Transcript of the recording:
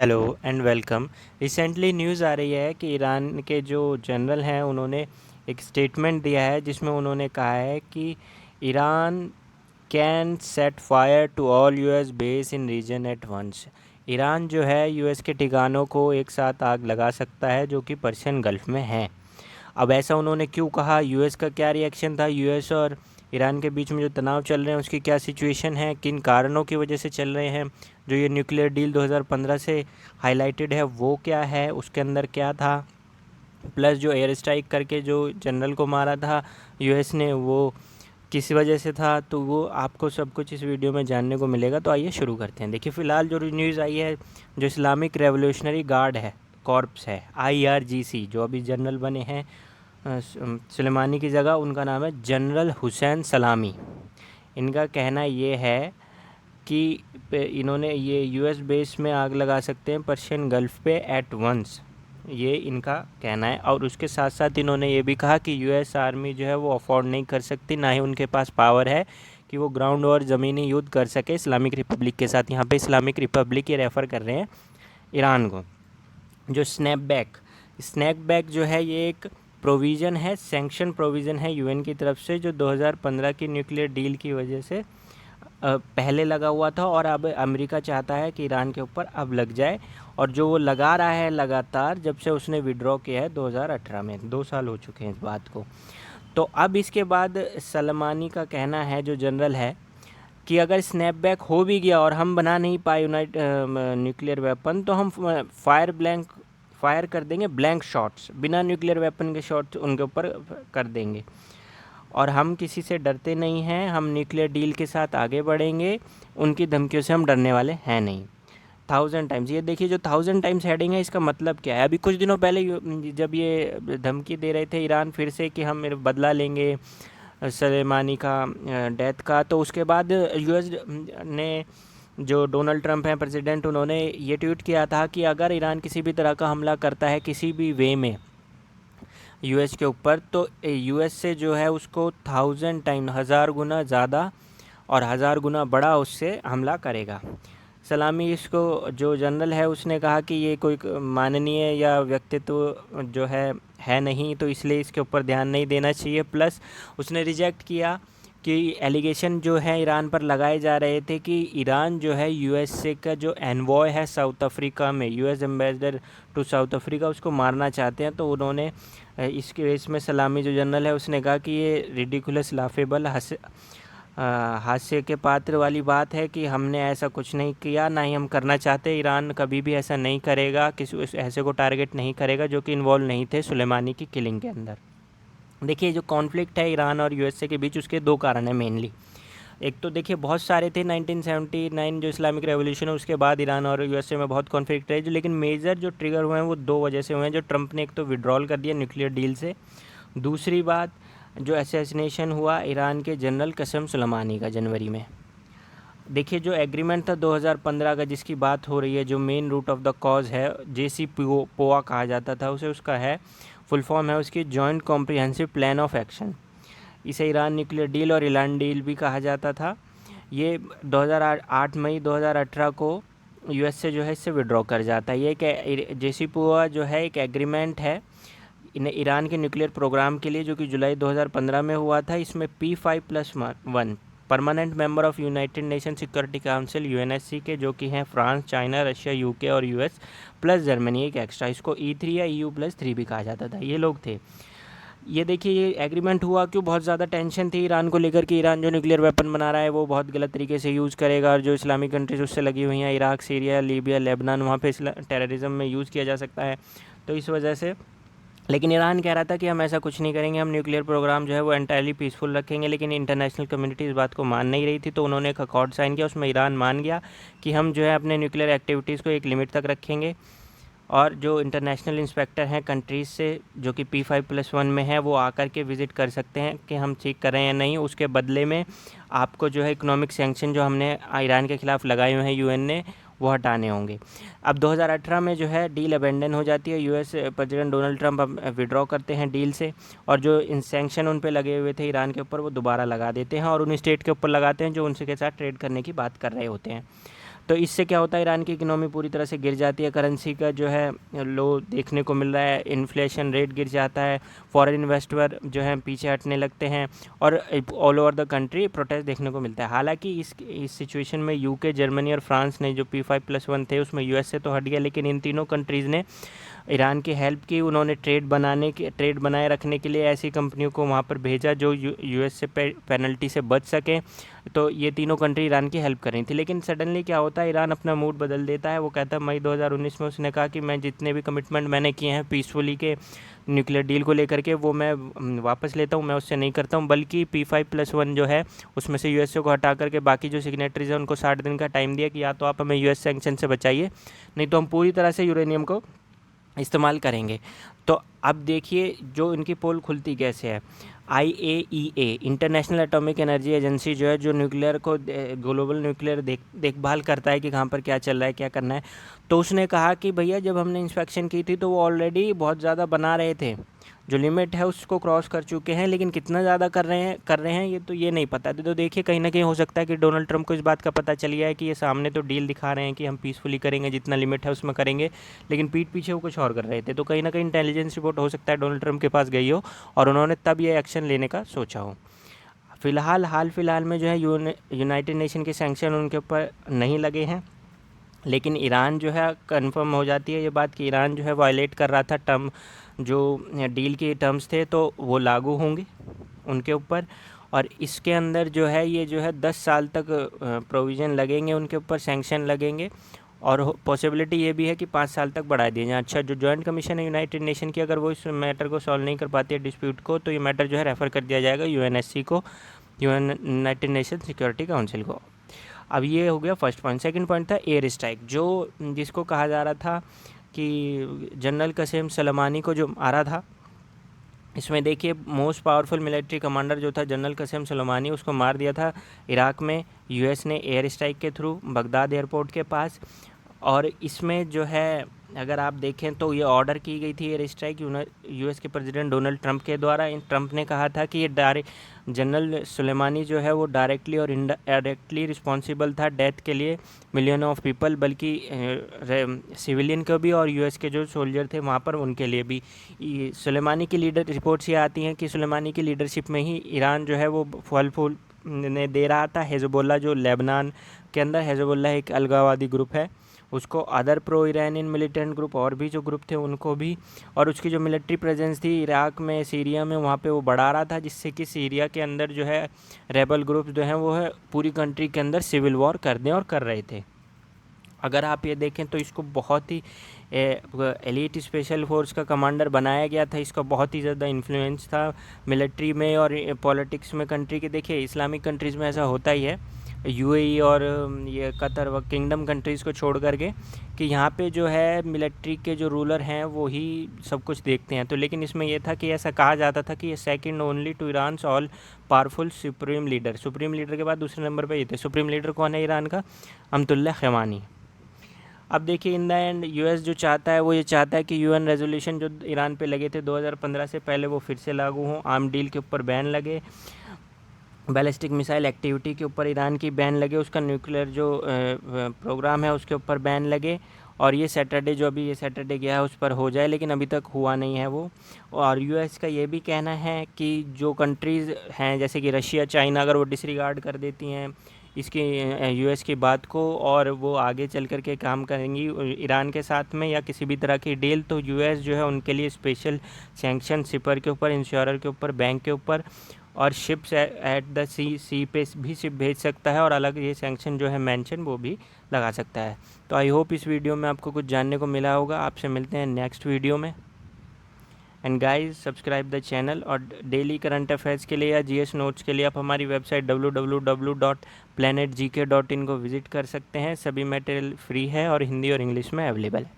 Hello and welcome. Recently news आ रही है कि ईरान के जो जनरल हैं उन्होंने एक स्टेटमेंट दिया है जिसमें उन्होंने कहा है कि Iran can set fire to all US base in region at once. Iran जो है यूएस के ठिकानों को एक साथ आग लगा सकता है जो कि पर्शियन गल्फ में हैं। अब ऐसा उन्होंने क्यों कहा, यूएस का क्या रिएक्शन था, यूएस और ईरान के बीच में जो तनाव चल रहे हैं उसकी क्या सिचुएशन है, किन कारणों की वजह से चल रहे हैं, जो ये न्यूक्लियर डील 2015 से हाईलाइटेड है वो क्या है, उसके अंदर क्या था, प्लस जो एयर स्ट्राइक करके जो जनरल को मारा था यूएस ने वो किस वजह से था, तो वो आपको सब कुछ इस वीडियो में जानने को मिलेगा। तो आइए शुरू करते हैं। देखिए फ़िलहाल जो न्यूज़ आई है, जो इस्लामिक रेवोल्यूशनरी गार्ड है, कॉर्प्स है, आईआरजीसी, जो अभी जनरल बने हैं सुलेमानी की जगह, उनका नाम है जनरल हुसैन सलामी। इनका कहना ये है कि इन्होंने ये यूएस बेस में आग लगा सकते हैं पर्शियन गल्फ पे एट वंस, ये इनका कहना है। और उसके साथ साथ इन्होंने ये भी कहा कि यूएस आर्मी जो है वो अफोर्ड नहीं कर सकती, ना ही उनके पास पावर है कि वो ग्राउंड और ज़मीनी युद्ध कर सके इस्लामिक रिपब्लिक के साथ। यहाँ पे इस्लामिक रिपब्लिक ये रेफ़र कर रहे हैं ईरान को। जो स्नैपबैक जो है ये एक प्रोविज़न है, सैंक्शन प्रोविज़न है यूएन की तरफ से, जो 2015 की न्यूक्लियर डील की वजह से पहले लगा हुआ था और अब अमेरिका चाहता है कि ईरान के ऊपर अब लग जाए। और जो वो लगा रहा है लगातार जब से उसने विड्रॉ किया है 2018 में, 2 साल हो चुके हैं इस बात को। तो अब इसके बाद सलमानी का कहना है, जो जनरल है, कि अगर स्नैपबैक हो भी गया और हम बना नहीं पाए न्यूक्लियर वेपन, तो हम फायर कर देंगे ब्लैंक शॉट्स, बिना न्यूक्लियर वेपन के शॉट्स उनके ऊपर कर देंगे। और हम किसी से डरते नहीं हैं, हम न्यूक्लियर डील के साथ आगे बढ़ेंगे, उनकी धमकियों से हम डरने वाले हैं नहीं। 1000 टाइम्स, ये देखिए जो 1000 टाइम्स हेडिंग है, इसका मतलब क्या है। अभी कुछ दिनों पहले जब ये धमकी दे रहे थे ईरान फिर से कि हम बदला लेंगे सलेमानी का डेथ का, तो उसके बाद यूएस ने, जो डोनाल्ड ट्रंप हैं प्रेसिडेंट, उन्होंने ये ट्वीट किया था कि अगर ईरान किसी भी तरह का हमला करता है किसी भी वे में यूएस के ऊपर, तो यूएस से जो है उसको 1000 टाइम, 1000 गुना ज़्यादा और 1000 गुना बड़ा उससे हमला करेगा। सलामी, इसको जो जनरल है उसने कहा कि ये कोई माननीय या व्यक्तित्व जो है नहीं, तो इसलिए इसके ऊपर ध्यान नहीं देना चाहिए। प्लस उसने रिजेक्ट किया कि एलिगेशन जो है ईरान पर लगाए जा रहे थे कि ईरान जो है यूएसए का जो एनवॉय है साउथ अफ्रीका में, US ambassador to South Africa, उसको मारना चाहते हैं। तो उन्होंने इस केस में सलामी जो जनरल है उसने कहा कि ये रिडिकुलस, लाफेबल, हास्य के पात्र वाली बात है कि हमने ऐसा कुछ नहीं किया, ना ही हम करना चाहते। ईरान कभी भी ऐसा नहीं करेगा, किसी ऐसे को टारगेट नहीं करेगा जो कि इन्वॉल्व नहीं थे सुलेमानी की किलिंग के अंदर। देखिए जो कॉन्फ्लिक्ट है ईरान और यूएसए के बीच, उसके 2 कारण हैं मेनली। एक तो देखिए बहुत सारे थे, 1979 जो इस्लामिक रेवोल्यूशन है उसके बाद ईरान और यूएसए में बहुत कॉन्फ्लिक्ट रहे, जो लेकिन मेजर जो ट्रिगर हुए हैं वो 2 वजह से हुए हैं। जो ट्रंप ने एक तो विड्रॉल कर दिया न्यूक्लियर डील से, दूसरी बात जो असैसिनेशन हुआ ईरान के जनरल कसम सुलेमानी का जनवरी में। देखिए जो एग्रीमेंट था 2015 का जिसकी बात हो रही है, जो main root of the cause है, JCPOA कहा जाता था उसे, उसका है फुल फॉर्म है उसकी joint comprehensive plan of action. इसे ईरान न्यूक्लियर डील और ईरान डील भी कहा जाता था। ये 2008 मई 2018 को यूएस से जो है इससे विड्रॉ कर जाता है। ये एक JCPOA जो है एक एग्रीमेंट है ईरान के न्यूक्लियर प्रोग्राम के लिए, जो कि जुलाई 2015 में हुआ था। इसमें P5+1 permanent member of United nation security council UNSC के, जो कि हैं फ्रांस, चाइना, रशिया, UK और US, प्लस जर्मनी एक एक्स्ट्रा, इसको E3 या EU+3 भी कहा जाता था, ये लोग थे। ये देखिए ये एग्रीमेंट हुआ क्यों, बहुत ज़्यादा टेंशन थी ईरान को लेकर कि ईरान जो न्यूक्लियर वेपन बना रहा है वो बहुत गलत तरीके से यूज़ करेगा, और जो इस्लामिक कंट्रीज उससे लगी हुई हैं, इराक, सीरिया, लीबिया, लेबनान, वहाँ पे टेररिज्म में यूज़ किया जा सकता है, तो इस वजह से। लेकिन ईरान कह रहा था कि हम ऐसा कुछ नहीं करेंगे, हम न्यूक्लियर प्रोग्राम जो है वो एंटायरली पीसफुल रखेंगे। लेकिन इंटरनेशनल कम्युनिटी इस बात को मान नहीं रही थी, तो उन्होंने एक अकॉर्ड साइन किया, उसमें ईरान मान गया कि हम जो है अपने न्यूक्लियर एक्टिविटीज़ को एक लिमिट तक रखेंगे, और जो इंटरनेशनल इंस्पेक्टर हैं कंट्रीज़ से, जो कि P5+1 में है, वो आकर के विज़िट कर सकते हैं कि हम चेक कर रहे हैं या नहीं। उसके बदले में आपको जो है इकोनॉमिक सैंक्शन जो हमने ईरान के ख़िलाफ़ लगाए हुए हैं यूएन ने, वो हटाने होंगे। अब 2018 में जो है डील अबेंडन हो जाती है, यूएस प्रेसिडेंट डोनाल्ड ट्रंप अब विड्रॉ करते हैं डील से, और जो इन सैंक्शन उन पे लगे हुए थे ईरान के ऊपर वो दोबारा लगा देते हैं, और उन स्टेट के ऊपर लगाते हैं जो उनसे के साथ ट्रेड करने की बात कर रहे होते हैं। तो इससे क्या होता है, ईरान की इकोनॉमी पूरी तरह से गिर जाती है, करेंसी का जो है लो देखने को मिल रहा है, इन्फ्लेशन रेट गिर जाता है, फॉरेन इन्वेस्टर जो है पीछे हटने लगते हैं और all over the country protest देखने को मिलता है। हालांकि इस सिचुएशन में यूके, जर्मनी और फ्रांस ने जो P5+1 थे उसमें यूएस से तो हट गया, लेकिन इन तीनों कंट्रीज़ ने ईरान की हेल्प की। उन्होंने ट्रेड बनाए रखने के लिए ऐसी कंपनियों को वहाँ पर भेजा जो यूएस से पेनल्टी से बच सकें। तो ये तीनों कंट्री ईरान की हेल्प कर रही थी। लेकिन सडनली क्या होता है, ईरान अपना मूड बदल देता है। वो कहता है मई 2019 में उसने कहा कि मैं जितने भी कमिटमेंट मैंने किए हैं पीसफुली के न्यूक्लियर डील को लेकर के, वो मैं वापस लेता हूँ, मैं उससे नहीं करता हूँ, बल्कि P5+1 जो है उसमें से यूएसए को हटा करके बाकी जो सिग्नेटरीज हैं उनको 60 दिन का टाइम दिया कि या तो आप हमें यूएस सैंक्शन से बचाइए, नहीं तो हम पूरी तरह से यूरेनियम को इस्तेमाल करेंगे। तो अब देखिए जो इनकी पोल खुलती कैसे है। IAEA international atomic energy agency जो है, जो न्यूक्लियर को ग्लोबल न्यूक्लियर देखभाल करता है कि कहाँ पर क्या चल रहा है, क्या करना है, तो उसने कहा कि भैया जब हमने इंस्पेक्शन की थी तो वो ऑलरेडी बहुत ज़्यादा बना रहे थे, जो लिमिट है उसको क्रॉस कर चुके हैं, लेकिन कितना ज़्यादा कर रहे हैं ये नहीं पता। तो देखिए कहीं ना कहीं हो सकता है कि डोनाल्ड ट्रंप को इस बात का पता चल गया है कि ये सामने तो डील दिखा रहे हैं कि हम पीसफुली करेंगे, जितना लिमिट है उसमें करेंगे, लेकिन पीठ पीछे वो कुछ और कर रहे थे। तो कहीं ना कहीं इंटेलिजेंस रिपोर्ट हो सकता है डोनाल्ड ट्रंप के पास गई हो और उन्होंने तब ये एक्शन लेने का सोचा हो। हाल फिलहाल में जो है यूनाइटेड नेशन के सैंक्शन उनके ऊपर नहीं लगे हैं, लेकिन ईरान जो है कंफर्म हो जाती है ये बात कि ईरान जो है वायलेट कर रहा था जो डील के टर्म्स थे, तो वो लागू होंगे उनके ऊपर। और इसके अंदर जो है ये जो है 10 साल तक प्रोविज़न लगेंगे उनके ऊपर, सैंक्शन लगेंगे, और पॉसिबिलिटी ये भी है कि 5 साल तक बढ़ा दिए जाए। अच्छा, जो जॉइंट कमीशन है यूनाइटेड नेशन की, अगर वो इस मैटर को सॉल्व नहीं कर पाती है डिस्प्यूट को, तो ये मैटर जो है रेफ़र कर दिया जाएगा UNSC को, यूनाइटेड नेशन सिक्योरिटी काउंसिल को। अब ये हो गया फर्स्ट पॉइंट। सेकंड पॉइंट था एयर स्ट्राइक, जिसको कहा जा रहा था कि जनरल क़सेम सुलेमानी को जो मारा था, इसमें देखिए मोस्ट पावरफुल मिलिट्री कमांडर जो था जनरल क़सेम सुलेमानी, उसको मार दिया था इराक में यूएस ने एयर स्ट्राइक के थ्रू बगदाद एयरपोर्ट के पास। और इसमें जो है अगर आप देखें तो ये ऑर्डर की गई थी एयर स्ट्राइक यूएस के प्रेसिडेंट डोनाल्ड ट्रंप के द्वारा। ट्रंप ने कहा था कि ये जनरल सुलेमानी जो है वो डायरेक्टली और इनडायरेक्टली रिस्पॉन्सिबल था डेथ के लिए मिलियन ऑफ पीपल, बल्कि सिविलियन को भी और यूएस के जो सोल्जर थे वहाँ पर उनके लिए भी। सुलेमानी की लीडर रिपोर्ट्स ये आती हैं कि सुलेमानी की लीडरशिप में ही ईरान जो है वो फल फूल ने दे रहा था। हिजबुल्लाह जो लेबनान के अंदर, हिजबुल्लाह एक अलगाववादी ग्रुप है, उसको other pro Iranian militant group और भी जो ग्रुप थे उनको भी, और उसकी जो मिलिट्री प्रेजेंस थी इराक में, सीरिया में, वहाँ पे वो बढ़ा रहा था, जिससे कि सीरिया के अंदर जो है रेबल ग्रुप्स जो हैं वो है पूरी कंट्री के अंदर सिविल वॉर कर दें और कर रहे थे। अगर आप ये देखें तो इसको बहुत ही एलीट स्पेशल फोर्स का कमांडर बनाया गया था। इसका बहुत ही ज़्यादा इन्फ्लुएंस था मिलिट्री में और पॉलिटिक्स में कंट्री के। देखिए इस्लामिक कंट्रीज़ में ऐसा होता ही है, UAE और ये कतर व किंगडम कंट्रीज़ को छोड़ करके, कि यहाँ पे जो है मिलिट्री के जो रूलर हैं वो ही सब कुछ देखते हैं। तो लेकिन इसमें यह था कि ऐसा कहा जाता था कि ये second only to Iran's all powerful supreme leader. Supreme leader के बाद दूसरे नंबर पे ये थे। सुप्रीम लीडर कौन है ईरान का? अमतुल्लाह खमानी। अब देखिए इन द एंड यूएस जो चाहता है वो ये चाहता है कि UN रेजोल्यूशन जो ईरान पे लगे थे 2015 से पहले वो फिर से लागू हों, आर्म डील के ऊपर बैन लगे, बैलिस्टिक मिसाइल एक्टिविटी के ऊपर ईरान की बैन लगे, उसका न्यूक्लियर जो प्रोग्राम है उसके ऊपर बैन लगे, और ये सैटरडे गया है उस पर हो जाए, लेकिन अभी तक हुआ नहीं है वो। और यूएस का ये भी कहना है कि जो कंट्रीज़ हैं जैसे कि रशिया, चाइना, अगर वो डिसरिगार्ड कर देती हैं इसकी यूएस की बात को और वो आगे चल कर के काम करेंगी ईरान के साथ में या किसी भी तरह की डील, तो यूएस जो है उनके लिए स्पेशल सैंक्शन शिपर के ऊपर, इंश्योरर के ऊपर, बैंक के ऊपर और शिप्स एट द सी पे भी शिप भेज सकता है, और अलग ये सैंक्शन जो है मेंशन वो भी लगा सकता है। तो आई होप इस वीडियो में आपको कुछ जानने को मिला होगा। आपसे मिलते हैं नेक्स्ट वीडियो में। And guys subscribe the channel, और डेली करंट अफेयर्स के लिए या GS नोट्स के लिए आप हमारी वेबसाइट www.planetgk.in को विज़िट कर सकते हैं। सभी मटेरियल फ्री है और हिंदी और इंग्लिश में अवेलेबल है।